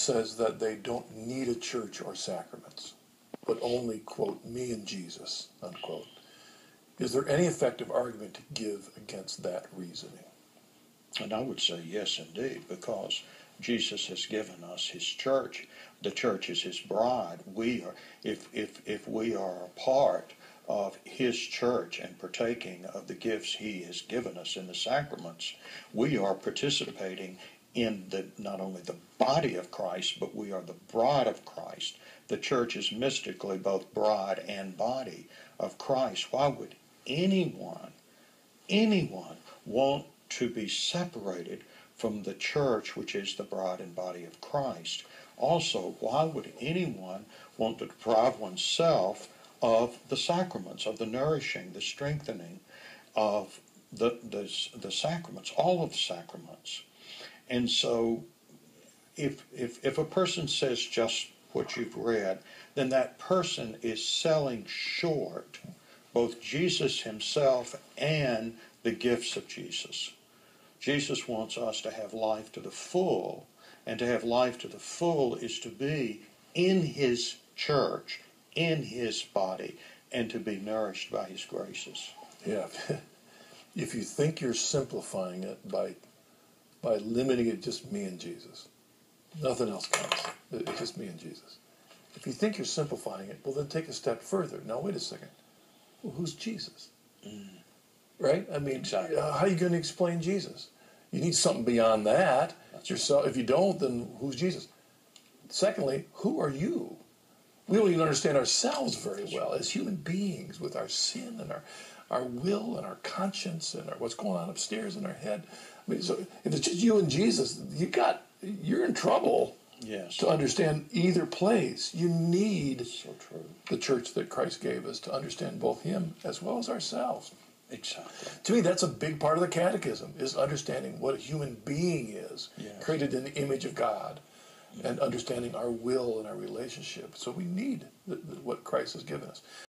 says that they don't need a church or sacraments, but only, quote, me and Jesus, unquote. Is there any effective argument to give against that reasoning? And I would say yes, indeed, because Jesus has given us his church. The church is his bride. We are, if we are a part of his church and partaking of the gifts he has given us in the sacraments, we are participating in not only the body of Christ, but we are the bride of Christ. The church is mystically both bride and body of Christ. Why would anyone want to be separated from the church, which is the bride and body of Christ? Also, why would anyone want to deprive oneself of the sacraments, of the nourishing, the strengthening of the sacraments, all of the sacraments? And so if a person says just what you've read, then that person is selling short both Jesus himself and the gifts of Jesus. Jesus wants us to have life to the full, and to have life to the full is to be in his church, in his body, and to be nourished by his graces. Yeah. If you think you're simplifying it by limiting it just me and Jesus, nothing else counts. It's just me and Jesus. If you think you're simplifying it, well, then take a step further. Now, wait a second. Well, who's Jesus? Right? I mean, exactly. How are you going to explain Jesus? You need something beyond that. That's yourself. If you don't, then who's Jesus? Secondly, who are you? We don't even understand ourselves very well as human beings with our sin and our will and our conscience and what's going on upstairs in our head. I mean, so if it's just you and Jesus, you're in trouble. Yes. To understand either place. You need so true. The church that Christ gave us to understand both him as well as ourselves. Exactly. To me, that's a big part of the catechism, is understanding what a human being is, yes. created in the image of God, and understanding our will and our relationship. So we need what Christ has given us.